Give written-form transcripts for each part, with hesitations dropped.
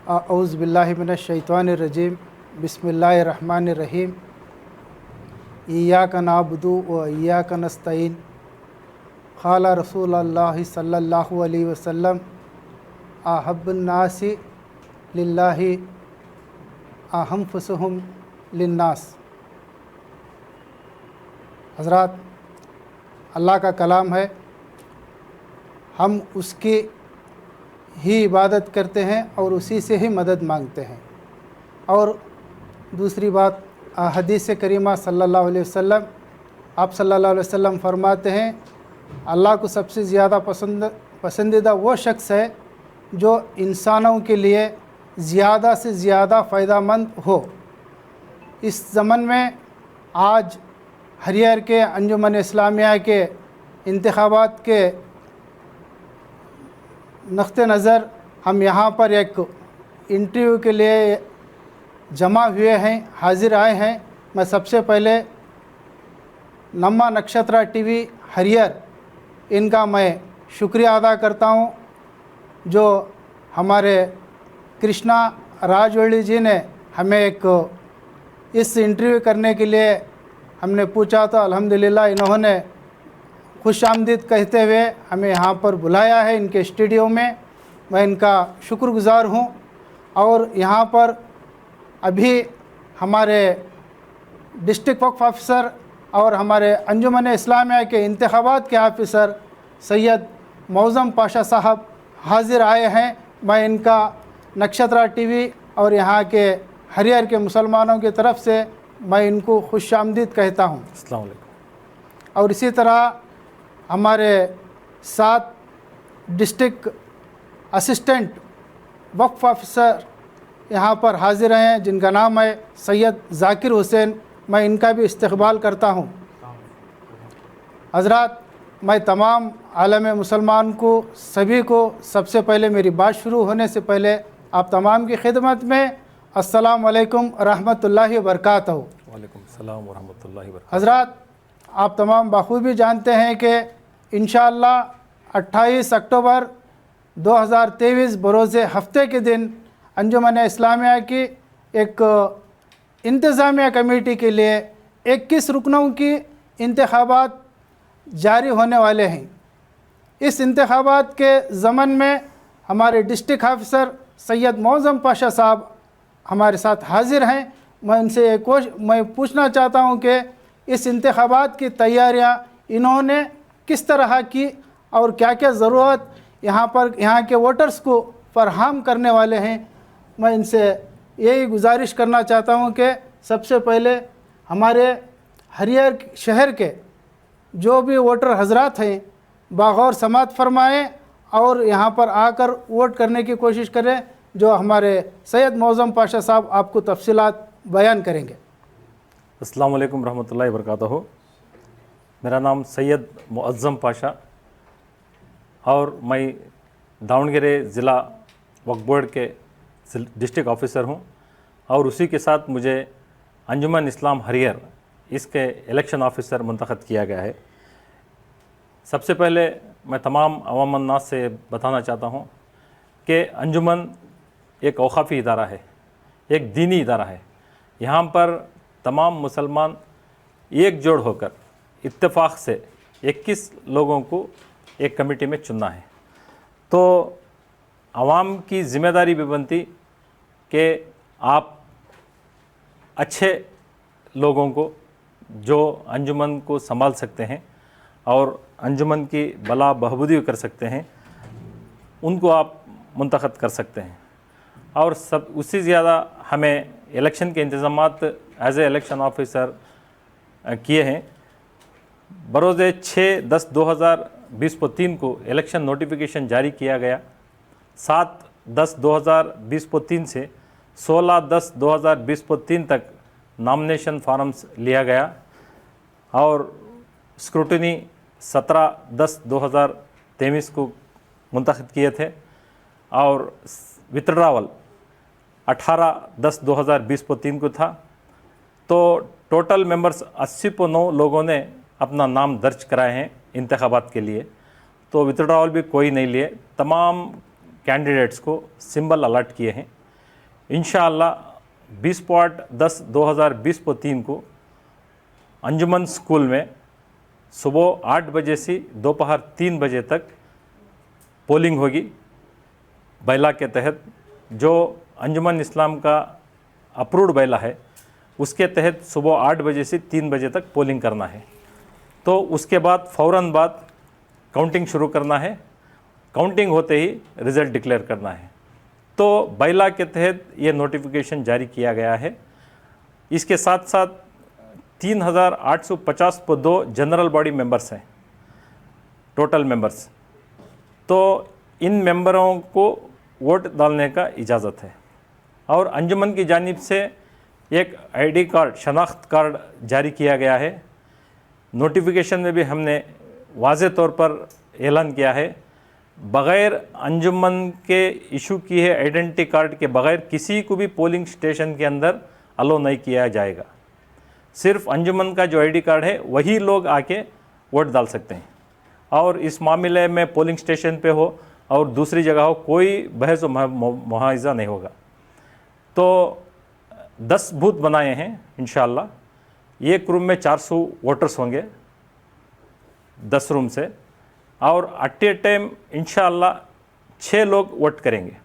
औज़ु बिल्लाहि मिनश शैतानिर रजीम बिस्मिल्लाहिर रहमानिर रहीम इय्याका नअबुदु व इय्याका नस्तईन क़ाला रसूलुल्लाहि सल्लल्लाहु अलैहि वसल्लम अहब्बुन नासि लिल्लाहि अहम्फुसुहुम लिन्नास। हज़रात, अल्लाह का कलाम है, हम उसकी ही इबादत करते हैं और उसी से ही मदद मांगते हैं। और दूसरी बात, हदीस करीमा सल्लल्लाहु अलैहि वसल्लम, आप सल्लल्लाहु अलैहि वसल्लम फरमाते हैं अल्लाह को सबसे ज़्यादा पसंदीदा वो शख्स है जो इंसानों के लिए ज़्यादा से ज़्यादा फ़ायदेमंद हो। इस ज़मन में आज हरियर के अंजुमन इस्लामिया के इंतखाबात के नक़्ते नज़र हम यहाँ पर एक इंटरव्यू के लिए जमा हुए हैं, हाज़िर आए हैं। मैं सबसे पहले नम्मा नक्षत्रा टीवी हरियर इनका मैं शुक्रिया अदा करता हूँ, जो हमारे कृष्णा राजवड़ी जी ने हमें एक इस इंटरव्यू करने के लिए हमने पूछा तो अल्हम्दुलिल्लाह इन्होंने खुशामदीद कहते हुए हमें यहाँ पर बुलाया है इनके स्टूडियो में। मैं इनका शुक्रगुज़ार हूँ। और यहाँ पर अभी हमारे डिस्ट्रिक्ट वक्फ ऑफिसर और हमारे अंजुमन इस्लामिया के इंतखाबात के ऑफिसर सैयद मौज़म पाशा साहब हाज़िर आए हैं। मैं इनका नक्षत्रा टीवी और यहाँ के हरियर के मुसलमानों की तरफ से मैं इनको खुशामदीद कहता हूँ। अस्सलाम वालेकुम। और इसी तरह हमारे साथ डिस्ट्रिक्ट असिस्टेंट वक्फ ऑफिसर यहाँ पर हाज़िर हैं, जिनका नाम है सैयद ज़ाकिर हुसैन। मैं इनका भी इस्तक़बाल करता हूँ। हज़रात, मैं तमाम आलम मुसलमान को सभी को सबसे पहले मेरी बात शुरू होने से पहले आप तमाम की खिदमत में अस्सलाम वालेकुम रहमतुल्लाहि व बरकातहू। वालेकुम सलाम व रहमतुल्लाहि व बरकातहू। हज़रात, आप तमाम बखूबी जानते हैं कि इंशाअल्लाह 28 अक्टूबर 2023 बरोज़ हफ्ते के दिन अंजुमन इस्लामिया की एक इंतज़ामिया कमेटी के लिए 21 रुकनों की इंतखाबात जारी होने वाले हैं। इस इंतखाबात के ज़मन में हमारे डिस्ट्रिक्ट ऑफिसर सैयद मौज़म पाशा साहब हमारे साथ हाज़िर हैं। मैं उनसे मैं पूछना चाहता हूं कि इस इंतखाबात की तैयारियां इन्होंने किस तरह की और क्या क्या ज़रूरत यहाँ के वोटर्स को फराहम करने वाले हैं। मैं इनसे यही गुजारिश करना चाहता हूं कि सबसे पहले हमारे हरियर शहर के जो भी वोटर हजरात हैं बागौर समात फरमाएँ और यहाँ पर आकर वोट करने की कोशिश करें, जो हमारे सैयद मौज़म पाशा साहब आपको तफसीलात बयान करेंगे। अस्सलाम वालेकुम रहमतुल्लाहि व बरकातहू। मेरा नाम सैयद मुअज़्ज़म पाशा और मैं दावणगेरे ज़िला वक्फ बोर्ड के डिस्ट्रिक्ट ऑफिसर हूँ। और उसी के साथ मुझे अंजुमन इस्लाम हरियर इसके इलेक्शन ऑफिसर मुंतखब किया गया है। सबसे पहले मैं तमाम अवाम अन्नास से बताना चाहता हूँ कि अंजुमन एक औक़ाफ़ी इदारा है, एक दीनी इदारा है। यहाँ पर तमाम मुसलमान एकजुट होकर इत्तेफाक से 21 लोगों को एक कमेटी में चुनना है। तो आवाम की ज़िम्मेदारी भी बनती कि आप अच्छे लोगों को जो अंजुमन को संभाल सकते हैं और अंजुमन की भला बहबूदी कर सकते हैं, उनको आप मुंतखब कर सकते हैं। और सब उससे ज़्यादा हमें इलेक्शन के इंतज़ामात एज ए इलेक्शन ऑफिसर किए हैं। बरोज़ 6/10/2023 को इलेक्शन नोटिफिकेशन जारी किया गया। 7/10/2023 से 16/10/2023 तक नॉमिनेशन फार्म्स लिया गया और स्क्रूटनी 17/10/2023 को मुंतखब किए थे और विथड्रावल 18/10/2023 को था। तो टोटल मेंबर्स 80 लोगों ने अपना नाम दर्ज कराए हैं इंतखाबात के लिए। तो विथड्रावल भी कोई नहीं लिए। तमाम कैंडिडेट्स को सिंबल अलर्ट किए हैं इंशाअल्लाह 20/10/2020 को 3 को अंजुमन स्कूल में सुबह 8 बजे से दोपहर 3 बजे तक पोलिंग होगी। बैला के तहत जो अंजुमन इस्लाम का अप्रूव्ड बैला है उसके तहत सुबह 8 बजे से 3 बजे तक पोलिंग करना है। तो उसके बाद फ़ौरन बाद काउंटिंग शुरू करना है। काउंटिंग होते ही रिज़ल्ट डिक्लेयर करना है। तो बैला के तहत ये नोटिफिकेशन जारी किया गया है। इसके साथ साथ 3852 जनरल बॉडी मेंबर्स हैं, टोटल मेंबर्स। तो इन मेंबरों को वोट डालने का इजाज़त है। और अंजुमन की जानिब से एक आईडी कार्ड, शनाख्त कार्ड जारी किया गया है। नोटिफिकेशन में भी हमने वाज़े तौर पर ऐलान किया है, बग़ैर अंजुमन के इशू किए आइडेंटिटी कार्ड के बग़ैर किसी को भी पोलिंग स्टेशन के अंदर अलो नहीं किया जाएगा। सिर्फ अंजुमन का जो आईडी कार्ड है वही लोग आके वोट डाल सकते हैं। और इस मामले में पोलिंग स्टेशन पे हो और दूसरी जगह हो, कोई बहस व मुआवजा नहीं होगा। तो 10 बूथ बनाए हैं इंशाअल्लाह। एक रूम में 400 वोटर्स होंगे 10 रूम से, और एट ए टाइम इंशाअल्लाह 6 लोग वोट करेंगे।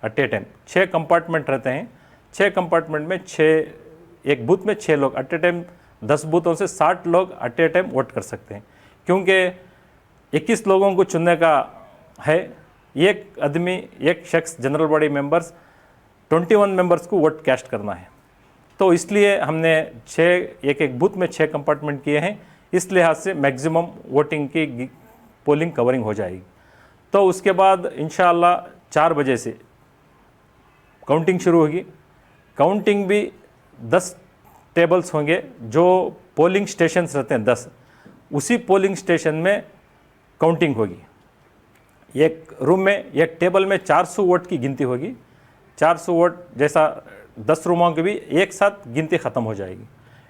एट ए टाइम 6 कंपार्टमेंट रहते हैं, 6 कंपार्टमेंट में 6, एक बूथ में 6 लोग एट ए टाइम, 10 बूथों से 60 लोग एट ए टाइम वोट कर सकते हैं। क्योंकि 21 लोगों को चुनने का है, एक आदमी, एक शख्स, जनरल बॉडी मेंबर्स 21 मेंबर्स को वोट कास्ट करना है। तो इसलिए हमने 6, एक बूथ में 6 कंपार्टमेंट किए हैं। इस लिहाज से मैक्सिमम वोटिंग की पोलिंग कवरिंग हो जाएगी। तो उसके बाद इंशाअल्लाह 4 बजे से काउंटिंग शुरू होगी। काउंटिंग भी 10 टेबल्स होंगे, जो पोलिंग स्टेशंस रहते हैं 10, उसी पोलिंग स्टेशन में काउंटिंग होगी। एक रूम में, एक टेबल में 400 वोट की गिनती होगी। 400 वोट जैसा 10 रूमों की भी एक साथ गिनती ख़त्म हो जाएगी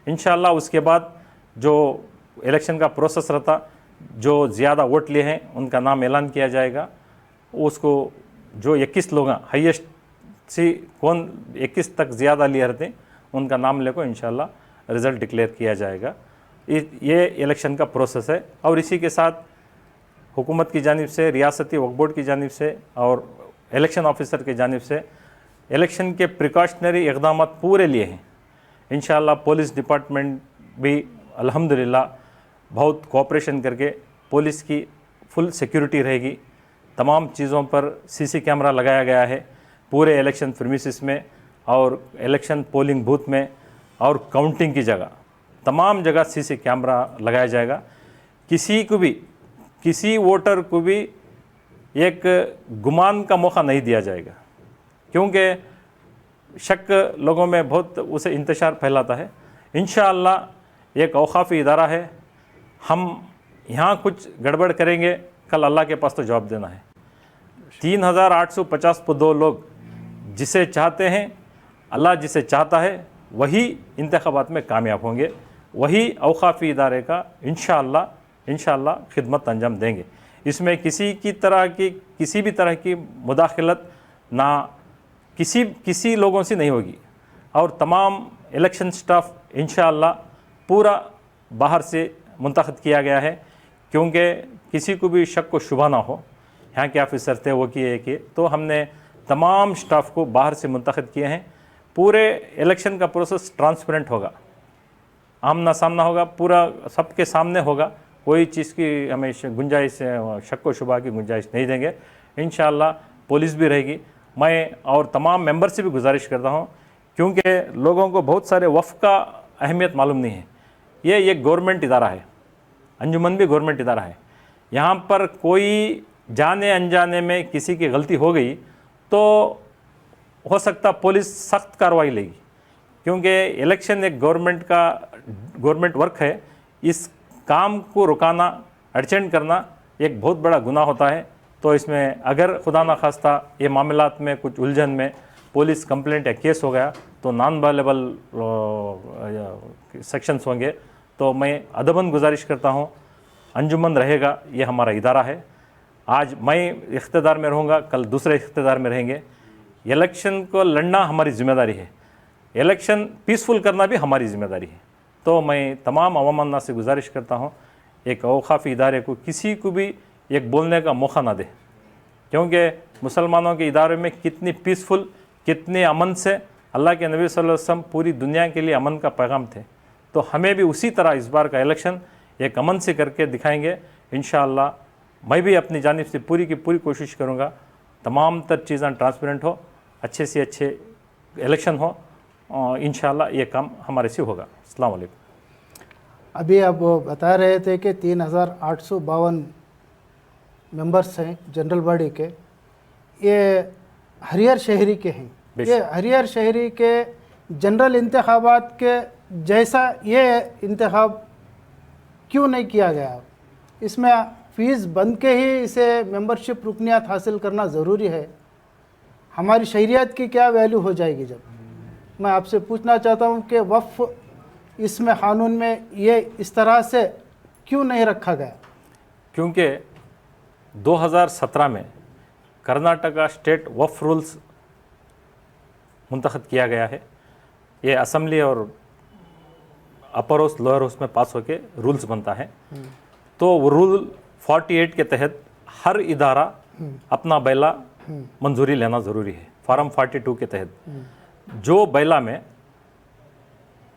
इंशाअल्लाह। उसके बाद जो इलेक्शन का प्रोसेस रहता, जो ज़्यादा वोट लिए हैं उनका नाम ऐलान किया जाएगा। उसको जो 21 लोग हाईएस्ट से कौन 21 तक ज़्यादा लिए रहते हैं उनका नाम लेकर इंशाअल्लाह रिज़ल्ट डिक्लेयर किया जाएगा। ये इलेक्शन का प्रोसेस है। और इसी के साथ हुकूमत की जानिब से, रियासती वक्फ बोर्ड की जानिब से और इलेक्शन ऑफिसर की जानिब से इलेक्शन के प्रिकॉशनरी इक़दाम पूरे लिए हैं इंशाअल्लाह। पुलिस डिपार्टमेंट भी अल्हम्दुलिल्लाह बहुत कोऑपरेशन करके, पुलिस की फुल सिक्योरिटी रहेगी। तमाम चीज़ों पर सीसी कैमरा लगाया गया है पूरे इलेक्शन प्रीमिसेस में और इलेक्शन पोलिंग बूथ में और काउंटिंग की जगह, तमाम जगह सीसी कैमरा लगाया जाएगा। किसी को भी, किसी वोटर को भी एक गुमान का मौका नहीं दिया जाएगा, क्योंकि शक लोगों में बहुत उसे इंतशार फैलाता है। इंशाअल्लाह एक औकाफ़ी इदारा है, हम यहाँ कुछ गड़बड़ करेंगे, कल अल्लाह के पास तो जवाब देना है। 3852 लोग जिसे चाहते हैं, अल्लाह जिसे चाहता है वही इंतखाबात में कामयाब होंगे, वही औकाफ़ी इदारे का इंशाअल्लाह खिदमत अंजाम देंगे। इसमें किसी भी तरह की मुदाखलत ना किसी लोगों से नहीं होगी। और तमाम इलेक्शन स्टाफ इंशाअल्लाह पूरा बाहर से मुंतखब किया गया है, क्योंकि किसी को भी शक व शुबा ना हो। यहाँ के ऑफिसर थे वो किए तो हमने तमाम स्टाफ को बाहर से मुंतखब किए हैं। पूरे इलेक्शन का प्रोसेस ट्रांसपेरेंट होगा, आमना सामना होगा, पूरा सबके सामने होगा। कोई चीज़ की हमें गुंजाइश, शक व शुबा की गुंजाइश नहीं देंगे। इंशाअल्लाह पुलिस भी रहेगी। मैं और तमाम मेंबर से भी गुजारिश करता हूँ, क्योंकि लोगों को बहुत सारे वफ़ का अहमियत मालूम नहीं है। ये एक गवर्नमेंट इदारा है, अंजुमन भी गवर्नमेंट इदारा है। यहाँ पर कोई जाने अनजाने में किसी की गलती हो गई तो हो सकता पुलिस सख्त कार्रवाई लेगी, क्योंकि इलेक्शन एक गवर्नमेंट वर्क है। इस काम को रुकाना, अड़चन करना एक बहुत बड़ा गुनाह होता है। तो इसमें अगर खुदा न खास्ता ये मामलात में कुछ उलझन में पुलिस कंप्लेंट या केस हो गया तो नॉन वायलेबल सेक्शंस होंगे। तो मैं अदबन गुजारिश करता हूँ, अंजुमन रहेगा, ये हमारा इदारा है। आज मैं इख्तिदार में रहूँगा, कल दूसरे इख्तिदार में रहेंगे। इलेक्शन को लड़ना हमारी जिम्मेदारी है, इलेक्शन पीसफुल करना भी हमारी जिम्मेदारी है। तो मैं तमाम अवाम से गुजारिश करता हूँ, एक औकाफ़ी इदारे को किसी को भी एक बोलने का मौका ना दे, क्योंकि मुसलमानों के इदारे में कितनी पीसफुल, कितने अमन से अल्लाह के नबी सल्लल्लाहु अलैहि वसल्लम पूरी दुनिया के लिए अमन का पैगाम थे। तो हमें भी उसी तरह इस बार का इलेक्शन एक अमन से करके दिखाएंगे इंशाअल्लाह। मैं भी अपनी जानिब से पूरी की पूरी कोशिश करूँगा, तमाम तर चीज़ें ट्रांसपेरेंट हो, अच्छे से अच्छे इलेक्शन हो, इंशाअल्लाह ये काम हमारे से होगा। अस्सलाम वालेकुम। अभी आप बता रहे थे कि 3852 मेंबर्स हैं जनरल बॉडी के, ये हरियर शहरी के हैं। ये हरियर शहरी के जनरल इंतखाबात के जैसा ये इंतखाब क्यों नहीं किया गया? इसमें फ़ीस बंद के ही इसे मेंबरशिप रुकनियत हासिल करना ज़रूरी है। हमारी शहरियत की क्या वैल्यू हो जाएगी? जब मैं आपसे पूछना चाहता हूँ कि वफ़ इसमें क़ानून में ये इस तरह से क्यों नहीं रखा गया? क्योंकि 2017 में कर्नाटका स्टेट वफ़ रूल्स मुंतखब किया गया है। ये असम्बली और अपर हाउस लोअर हाउस में पास होके रूल्स बनता है। तो वो रूल 48 के तहत हर इदारा अपना बैला मंजूरी लेना ज़रूरी है। फार्म 42 के तहत जो बैला में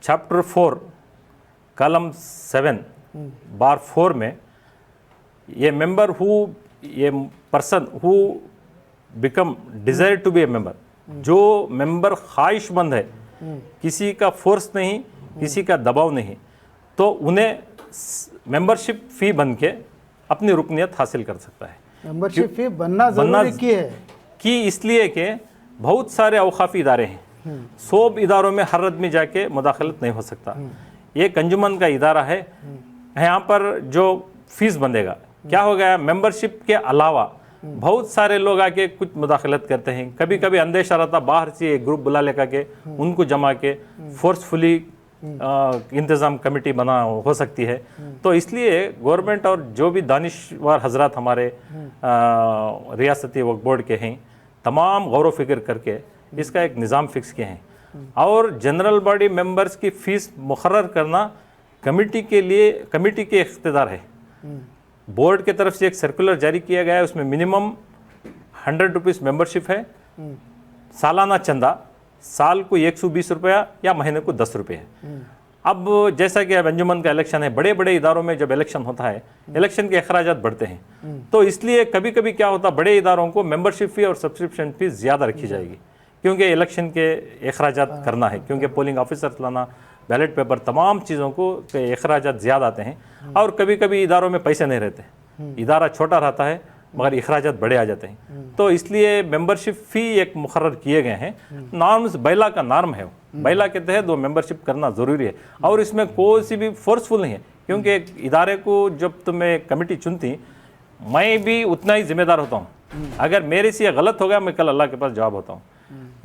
चैप्टर 4 कॉलम 7 बार 4 में ये मेंबर ये person who become desire to be a member, जो मेंबर ख्वाहिशमंद है, किसी का फोर्स नहीं, किसी का दबाव नहीं, तो उन्हें मेंबरशिप फ़ी बन के अपनी रुकनियत हासिल कर सकता है। मेंबरशिप फ़ी बनना ज़रूरी की है कि इसलिए कि बहुत सारे औकाफ़ी इदारे हैं, 100 इदारों में हर आदमी जाके मुदाखलत नहीं हो सकता। ये अंजुमन का इदारा है, यहाँ पर जो फ़ीस बंधेगा क्या हो गया, मेंबरशिप के अलावा बहुत सारे लोग आके कुछ मुदाखलत करते हैं। कभी कभी अंदेशा रहता बाहर से एक ग्रुप बुला लेकर के उनको जमा के फोर्सफुली इंतज़ाम कमेटी बना हो सकती है। तो इसलिए गवर्नमेंट और जो भी दानिशवर हजरात हमारे रियासती वक्फ बोर्ड के हैं, तमाम गौर व फिक्र करके इसका एक निज़ाम फ़िक्स किए हैं। और जनरल बॉडी मेंबर्स की फ़ीस मुकर्रर करना कमेटी के लिए, कमेटी के इख्तियार है। बोर्ड के तरफ से एक सर्कुलर जारी किया गया है, उसमें मिनिमम 100 रुपीज़ मेंबरशिप है, सालाना चंदा साल को 120 रुपया या महीने को 10 रुपये है। अब जैसा कि अब अंजुमन का इलेक्शन है, बड़े बड़े इदारों में जब इलेक्शन होता है, इलेक्शन के अखराजात बढ़ते हैं, तो इसलिए कभी कभी क्या होता है, बड़े इदारों को मेंबरशिप फ़ी और सब्सक्रिप्शन फ़ी ज़्यादा रखी जाएगी, क्योंकि इलेक्शन के अखराजात करना है, क्योंकि पोलिंग ऑफिसर्स लाना, बैलेट पेपर, तमाम चीज़ों को अखराजात ज़्यादा आते हैं। और कभी कभी इदारों में पैसे नहीं रहते, इदारा छोटा रहता है मगर अखराजात बड़े आ जाते हैं। तो इसलिए मेंबरशिप फ़ी एक मुकर्रर किए गए हैं। नॉर्म्स बैला का नॉर्म है, बैला के तहत वो मेंबरशिप करना ज़रूरी है। और इसमें कोई सी भी फोर्सफुल नहीं है, क्योंकि एक इदारे को जब तुम्हें कमेटी चुनती, मैं भी उतना ही जिम्मेदार होता हूँ। अगर मेरे से गलत हो गया, मैं कल अल्लाह के पास जवाब होता हूँ।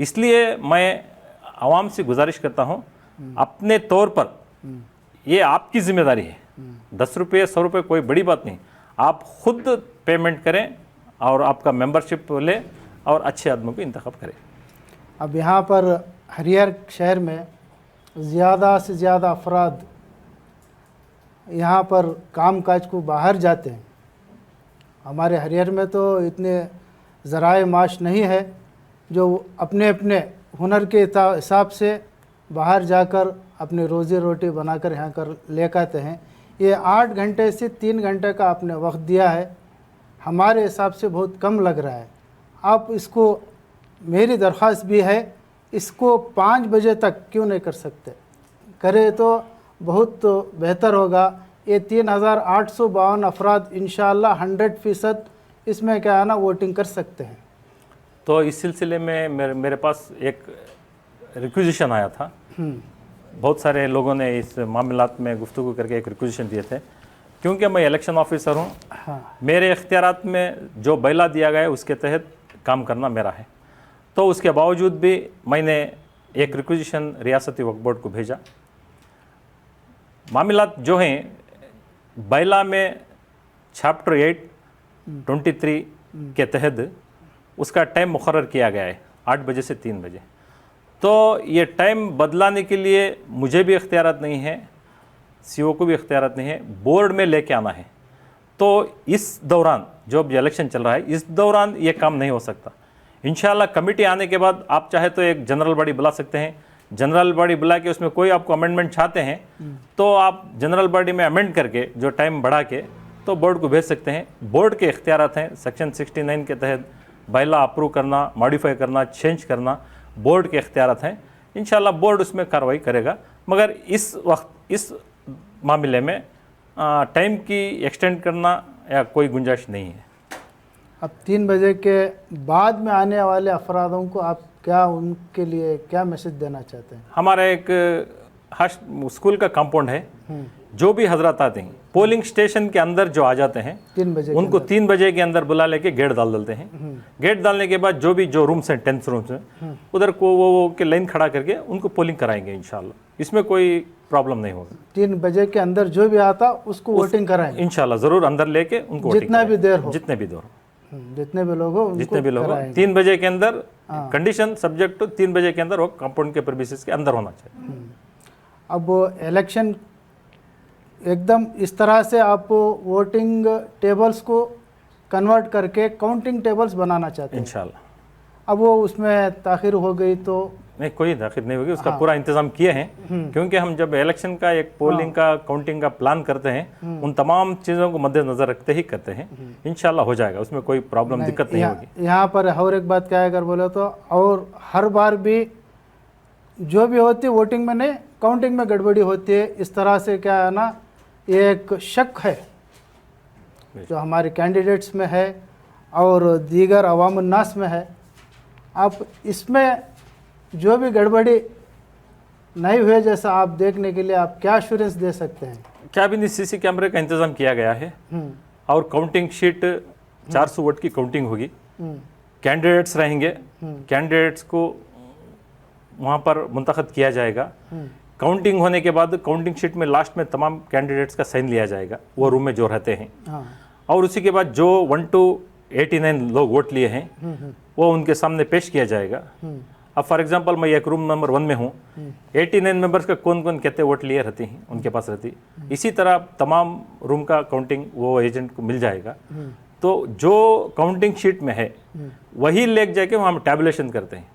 इसलिए मैं आवाम से गुजारिश करता हूँ, अपने तौर पर ये आपकी जिम्मेदारी है। 10 रुपये 100 रुपये कोई बड़ी बात नहीं, आप खुद पेमेंट करें और आपका मेंबरशिप ले और अच्छे आदमी को इंतखाब करें। अब यहाँ पर हरियर शहर में ज़्यादा से ज़्यादा अफराद यहाँ पर काम काज को बाहर जाते हैं। हमारे हरियर में तो इतने ज़राए माश नहीं है जो अपने अपने हुनर के हिसाब से बाहर जाकर अपनी रोज़ी रोटी बनाकर यहाँ कर लेकर आते हैं। ये 8 घंटे से 3 घंटे का आपने वक्त दिया है, हमारे हिसाब से बहुत कम लग रहा है। आप इसको, मेरी दरख्वास्त भी है, इसको 5 बजे तक क्यों नहीं कर सकते? करें तो बहुत बेहतर होगा। ये 3852 अफराद इंशाअल्लाह 100% इसमें क्या है ना, वोटिंग कर सकते हैं। तो इस सिलसिले में मेरे पास एक रिक्वेजिशन आया था। बहुत सारे लोगों ने इस मामलात में गुफ्तगू करके एक रिक्वेजिशन दिए थे, क्योंकि मैं इलेक्शन ऑफिसर हूँ। मेरे इख्तियारात में जो बैला दिया गया है उसके तहत काम करना मेरा है। तो उसके बावजूद भी मैंने एक रिक्वेजिशन रियासती वक्फ बोर्ड को भेजा। मामलात जो हैं बैला में चैप्टर 8 23 के तहत उसका टाइम मुकर्रर किया गया है 8 बजे से 3 बजे। तो ये टाइम बदलाने के लिए मुझे भी इख्तियारात नहीं है, सीओ को भी इख्तियारात नहीं है, बोर्ड में लेके आना है। तो इस दौरान जो अब इलेक्शन चल रहा है, इस दौरान ये काम नहीं हो सकता। इंशाल्लाह कमेटी आने के बाद आप चाहे तो एक जनरल बॉडी बुला सकते हैं, जनरल बॉडी बुला के उसमें कोई आपको अमेंडमेंट चाहते हैं तो आप जनरल बॉडी में अमेंड करके जो टाइम बढ़ा के तो बोर्ड को भेज सकते हैं। बोर्ड के इख्तियारात हैं, सेक्शन 69 के तहत बायला अप्रूव करना, मॉडिफाई करना, चेंज करना बोर्ड के इख्तियारात हैं। इंशाल्लाह बोर्ड उसमें कार्रवाई करेगा, मगर इस वक्त इस मामले में टाइम की एक्सटेंड करना या कोई गुंजाइश नहीं है। अब 3 बजे के बाद में आने वाले अफरादों को आप क्या उनके लिए क्या मैसेज देना चाहते हैं? हमारा एक स्कूल का कंपाउंड है, जो भी हजरत आते हैं पोलिंग स्टेशन के अंदर जो आ जाते हैं 3 बजे उनको 3 बजे के अंदर बुला लेके गेट डाल देते हैं। गेट डालने के बाद जो रूम्स हैं 10 रूम्स हैं उधर को वो के लाइन खड़ा करके उनको पोलिंग कराएंगे इंशाल्लाह। इसमें कोई प्रॉब्लम नहीं होगा। 3 बजे के अंदर जो भी आता उसको वोटिंग कराएंगे इंशाल्लाह, जरूर अंदर लेके उनको जितना भी देर हो, जितने भी देर हो, जितने भी लोग हो जितने भी लोग हो, 3 बजे के अंदर कंडीशन सब्जेक्ट टू 3 बजे के अंदर वो कंपाउंड के प्रीमिसेस के अंदर होना चाहिए। अब इलेक्शन एकदम इस तरह से आप वोटिंग टेबल्स को कन्वर्ट करके काउंटिंग टेबल्स बनाना चाहते हैं इंशाल्लाह। अब वो उसमें ताखिर हो गई तो नहीं, कोई दाखिल नहीं होगी, उसका पूरा इंतजाम किए हैं। क्योंकि हम जब इलेक्शन का एक पोलिंग का काउंटिंग का प्लान करते हैं उन तमाम चीज़ों को मद्देनजर रखते ही करते हैं। इंशाल्लाह हो जाएगा, उसमें कोई प्रॉब्लम दिक्कत नहीं होगी। यहाँ पर और एक बात क्या है अगर बोले तो, और हर बार भी जो भी होती है वोटिंग में नहीं काउंटिंग में गड़बड़ी होती है। इस तरह से क्या है ना, ये एक शक है जो हमारे कैंडिडेट्स में है और दीगर अवाम उन्नास में है। आप इसमें जो भी गड़बड़ी नहीं हुए जैसा आप देखने के लिए आप क्या एश्योरेंस दे सकते हैं? कैबिनेट सीसी कैमरे का इंतजाम किया गया है और काउंटिंग शीट 400 वोट की काउंटिंग होगी। कैंडिडेट्स रहेंगे, कैंडिडेट्स को वहाँ पर मुंतखब किया जाएगा। काउंटिंग होने के बाद काउंटिंग शीट में लास्ट में तमाम कैंडिडेट्स का साइन लिया जाएगा, वो रूम में जो रहते हैं। और उसी के बाद जो 1 to 89 लोग वोट लिए हैं वो उनके सामने पेश किया जाएगा। अब फॉर एग्जांपल मैं एक रूम नंबर 1 में हूँ, 89 मेंबर्स का कौन कौन कितने वोट लिए रहते हैं उनके पास रहती। इसी तरह तमाम रूम का काउंटिंग वो एजेंट को मिल जाएगा। तो जो काउंटिंग शीट में है वही लेके जाके वहाँ हम टैबुलेशन करते हैं,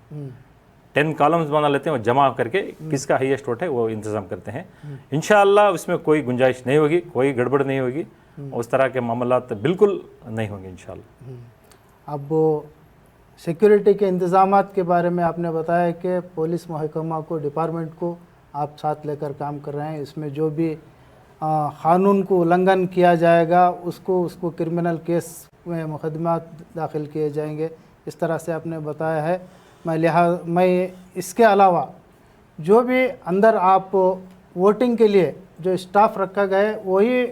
10 कॉलम्स बना लेते हैं और जमा करके किसका हाईएस्ट वोट है वो इंतजाम करते हैं। इंशाअल्लाह उसमें कोई गुंजाइश नहीं होगी, कोई गड़बड़ नहीं होगी, उस तरह के मामला बिल्कुल नहीं होंगे इंशाअल्लाह। अब सिक्योरिटी के इंतजामात के बारे में आपने बताया कि पुलिस महकमा को, डिपार्टमेंट को आप साथ लेकर काम कर रहे हैं। इसमें जो भी क़ानून को उल्लंघन किया जाएगा उसको क्रिमिनल केस में मुकदमा दाखिल किए जाएंगे, इस तरह से आपने बताया है। मैं इसके अलावा जो भी अंदर आप वोटिंग के लिए जो स्टाफ रखा गया है वही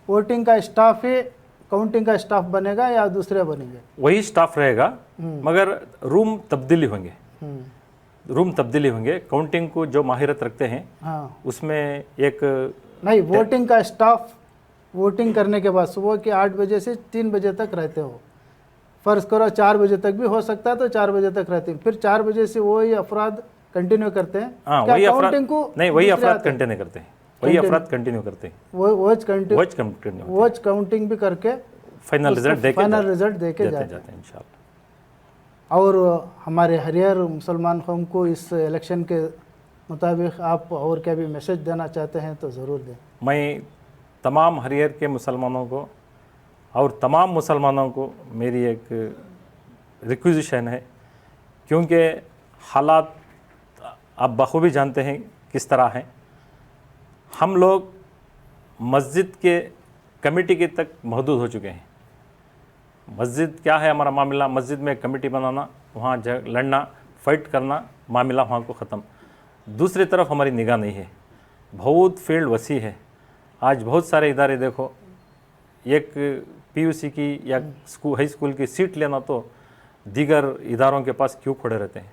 वोटिंग का स्टाफ ही काउंटिंग का स्टाफ बनेगा या दूसरे बनेंगे? वही स्टाफ रहेगा, मगर रूम तब्दीली होंगे। रूम तब्दीली होंगे। काउंटिंग को जो माहिरत रखते हैं उसमें एक नहीं, वोटिंग का स्टाफ वोटिंग करने के बाद सुबह के 8 बजे से 3 बजे तक रहते हो, फ़र्ज़ करो 4 बजे तक भी हो सकता है तो 4 बजे तक रहते हैं, फिर 4 बजे से वही अफराद कंटिन्यू करते हैं। वही अफराद नहीं, वही अफराद कंटिन्यू करते हैं, वही अफराद कंटिन्यू करते हैं, वॉच काउंटिंग भी करके फाइनल रिजल्ट देके जाते हैं इंशाल्लाह। और हमारे हरियर मुसलमान कौम को इस इलेक्शन के मुताबिक आप और क्या भी मैसेज देना चाहते हैं तो ज़रूर दें। मैं तमाम हरियर के मुसलमानों को और तमाम मुसलमानों को मेरी एक रिक्वेजिशन है, क्योंकि हालात आप बखूबी जानते हैं किस तरह हैं। हम लोग मस्जिद के कमेटी के तक महदूद हो चुके हैं। मस्जिद क्या है हमारा मामला, मस्जिद में कमेटी बनाना, वहाँ लड़ना, फाइट करना, मामला वहाँ को ख़त्म। दूसरी तरफ हमारी निगाह नहीं है, बहुत फील्ड वसी है। आज बहुत सारे इदारे देखो, एक पीयूसी की या हाई स्कूल की सीट लेना तो दीगर इदारों के पास क्यों खड़े रहते हैं।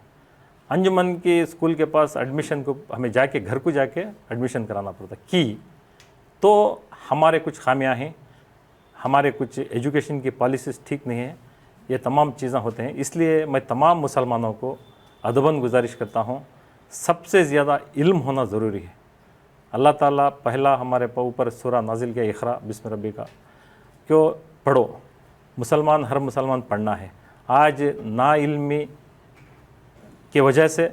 अंजुमन के स्कूल के पास एडमिशन को हमें जाके घर को जाके एडमिशन कराना पड़ता कि तो हमारे कुछ खामियां हैं, हमारे कुछ एजुकेशन की पॉलिसीज़ ठीक नहीं है, ये तमाम चीज़ें होते हैं। इसलिए मैं तमाम मुसलमानों को अदबन गुजारिश करता हूँ, सबसे ज़्यादा इल्म होना ज़रूरी है। अल्लाह ताला पहला हमारे ऊपर सूरा नाजिल किया इक़रा बिस्म रब्बी का, क्यों पढ़ो, मुसलमान हर मुसलमान पढ़ना है। आज ना इल्मी की वजह से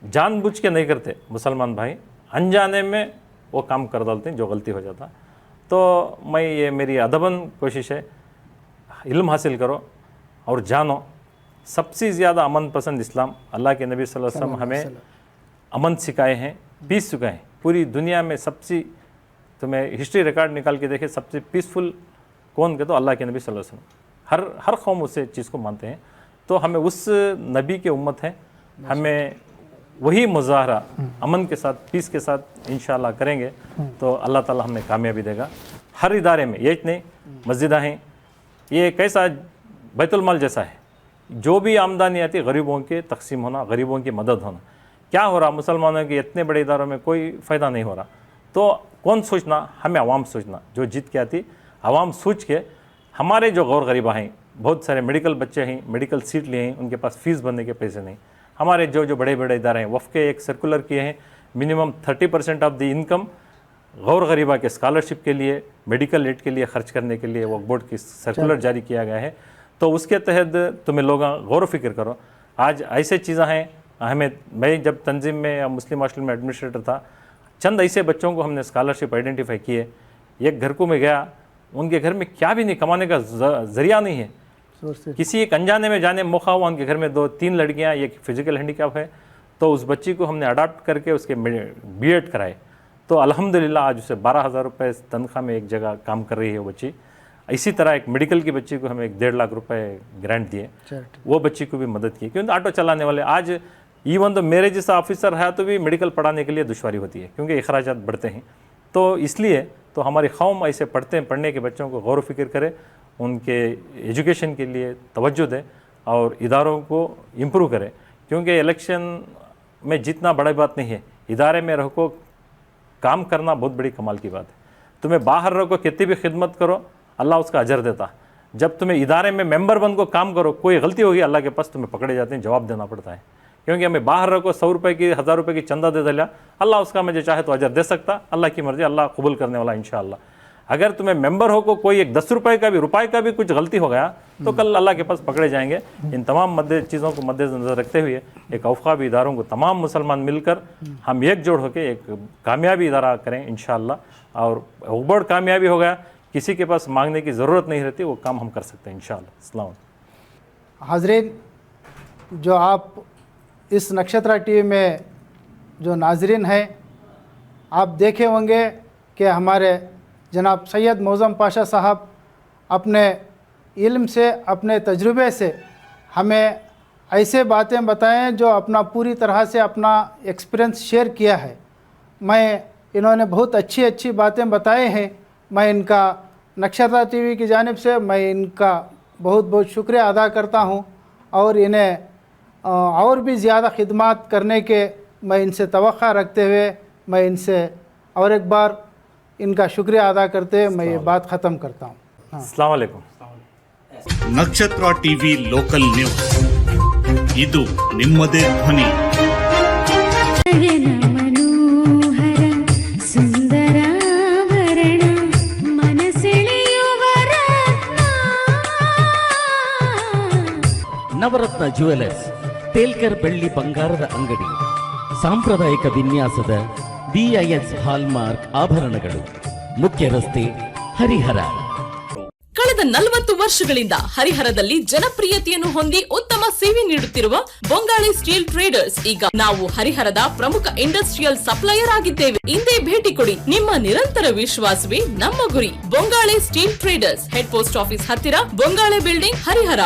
जानबूझ के नहीं करते मुसलमान भाई, अनजाने में वो काम कर डालते हैं जो गलती हो जाता। तो मैं ये मेरी अदबन कोशिश है, इल्म हासिल करो और जानो। सबसे ज़्यादा अमन पसंद इस्लाम, अल्लाह के नबी सल्लल्लाहु अलैहि वसल्लम हमें अमन सिखाए हैं, पीस सिखाए हैं। पूरी दुनिया में सबसे, तुम्हें हिस्ट्री रिकॉर्ड निकाल के देखे, सबसे पीसफुल कौन कहते, तो अल्लाह के नबी सल्लल्लाहु अलैहि वसल्लम। हर कौम उस चीज़ को मानते हैं। तो हमें उस नबी के उम्मत है, हमें वही मुजाहरा अमन के साथ, पीस के साथ इंशाअल्लाह करेंगे तो अल्लाह ताला हमें कामयाबी देगा। हर इदारे में, ये नहीं मस्जिदा हैं, ये कैसा बैतुल माल जैसा है, जो भी आमदनी आती है गरीबों के तकसीम होना, गरीबों की मदद होना। क्या हो रहा, मुसलमानों के इतने बड़े इदारों में कोई फ़ायदा नहीं हो रहा। तो कौन सोचना, हमें आवाम सोचना, जो जीत के आती आवाम सोच के। हमारे जो गौर गरीबा हैं, बहुत सारे मेडिकल बच्चे हैं, मेडिकल सीट लिए हैं, उनके पास फ़ीस भरने के पैसे नहीं। हमारे जो बड़े बड़े इदारे हैं, वफ़ के एक सर्कुलर किए हैं, मिनिमम 30% ऑफ द इनकम गौर गरीबा के स्कॉलरशिप के लिए, मेडिकल एड के लिए खर्च करने के लिए वक्फ बोर्ड की सर्कुलर जारी किया गया है। तो उसके तहत तुम्हें लोग गौर फिक्र करो। आज ऐसे चीज़ें हैं, हमें, मैं जब तंजीम में या मुस्लिम हॉस्टल में एडमिनिस्ट्रेटर था, चंद ऐसे बच्चों को हमने स्कॉलरशिप आइडेंटिफाई किए। एक घर को मैं गया, उनके घर में क्या भी नहीं, कमाने का ज़रिया नहीं है, किसी एक अनजाने में जाने मौका हुआ, उनके घर में 2-3 लड़कियां, एक फिजिकल हैंडीकैप है। तो उस बच्ची को हमने अडाप्ट करके उसके बीएड कराए। तो अल्हम्दुलिल्लाह आज उसे 12,000 रुपये तनख्वाह में एक जगह काम कर रही है वो बच्ची। इसी तरह एक मेडिकल की बच्ची को हमें 1.5 लाख रुपए ग्रांट दिए, वो बच्ची को भी मदद की। क्योंकि ऑटो चलाने वाले आज इवन तो मेरे जैसा ऑफिसर है तो भी मेडिकल पढ़ाने के लिए दुश्वारी होती है, क्योंकि अखराजात बढ़ते हैं। तो इसलिए तो हमारी कौम ऐसे पढ़ने के बच्चों को गौर फिक्र करे, उनके एजुकेशन के लिए तवज्जो दे और इदारों को इम्प्रूव करे। क्योंकि इलेक्शन में जीतना बड़ी बात नहीं है, इदारे में रह को काम करना बहुत बड़ी कमाल की बात है। तुम्हें बाहर रह को कितनी भी खिदमत करो, अल्लाह उसका अजर देता। जब तुम्हें इदारे में मेंबर बन को काम करो, कोई गलती होगी अल्लाह के पास तुम्हें पकड़े जाते हैं, जवाब देना पड़ता है। क्योंकि हमें बाहर रह को 100 रुपये की, 1000 रुपये की चंदा दे दिया, अल्लाह उसका मुझे चाहे तो अजर दे सकता, अल्लाह की मर्जी, अल्लाह कबूल करने वाला इंशाअल्लाह। अगर तुम्हें मेंबर हो को कोई एक 10 रुपये का भी, रुपये का भी कुछ गलती हो गया तो कल अल्लाह के पास पकड़े जाएंगे। इन तमाम चीज़ों को मद्देनजर रखते हुए एक औक़ाफ़ी इदारों को तमाम मुसलमान मिलकर हम एकजुट होकर एक कामयाबी इदारा करें इंशाअल्लाह। और वक्फ बोर्ड कामयाबी हो गया, किसी के पास मांगने की ज़रूरत नहीं रहती, वो काम हम कर सकते हैं इंशाअल्लाह। अस्सलाम वालेकुम। हाज़रीन, जो आप इस नक्षत्रा टीवी में जो नाजरीन हैं, आप देखे होंगे कि हमारे जनाब सैयद मौज़म पाशा साहब अपने इल्म से, अपने तजुर्बे से हमें ऐसे बातें बताएं जो अपना पूरी तरह से अपना एक्सपीरियंस शेयर किया है। इन्होंने बहुत अच्छी अच्छी बातें बताए हैं। मैं इनका नक्षत्रा टीवी की जानिब से मैं इनका बहुत बहुत शुक्रिया अदा करता हूं और इन्हें और भी ज़्यादा खिदमत करने के मैं इनसे तवक्का रखते हुए मैं इनसे और एक बार इनका शुक्रिया अदा करते हुए मैं ये बात ख़त्म करता हूँ। अस्सलाम वालेकुम। ನಕ್ಷತ್ರ ಟಿವಿ ಲೋಕಲ್ ನ್ಯೂಸ್, ಇದು ನಿಮ್ಮದೇ ಧ್ವನಿ. ಮನೋಹರ ಸುಂದರಾಭರಣ ಮನಸೆಳೆಯುವ ರತ್ನ. ನವರತ್ನ ಜ್ಯುವೆಲರ್ಸ್, ತೇಲ್ಕರ್ ಬೆಳ್ಳಿ ಬಂಗಾರದ ಅಂಗಡಿ, ಸಾಂಪ್ರದಾಯಿಕ ವಿನ್ಯಾಸದ BIS ಹಾಲ್ಮಾರ್ಕ್ ಆಭರಣಗಳು, ಮುಖ್ಯ ರಸ್ತೆ, ಹರಿಹರ. ಕಳೆದ 40 ವರ್ಷಗಳಿಂದ ಹರಿಹರದಲ್ಲಿ ಜನಪ್ರಿಯತೆಯನ್ನು ಹೊಂದಿ ಉತ್ತಮ ಸೇವೆ ನೀಡುತ್ತಿರುವ ಬೊಂಗಾಳಿ ಸ್ಟೀಲ್ ಟ್ರೇಡರ್ಸ್ ಈಗ ನಾವು ಹರಿಹರದ ಪ್ರಮುಖ ಇಂಡಸ್ಟ್ರಿಯಲ್ ಸಪ್ಲೈಯರ್ ಆಗಿದ್ದೇವೆ. ಇಂದೇ ಭೇಟಿ ಕೊಡಿ. ನಿಮ್ಮ ನಿರಂತರ ವಿಶ್ವಾಸವೇ ನಮ್ಮ ಗುರಿ. Bongali steel traders, head post office ಹತ್ತಿರ, ಬೊಂಗಾಳೆ ಬಿಲ್ಡಿಂಗ್, ಹರಿಹರ.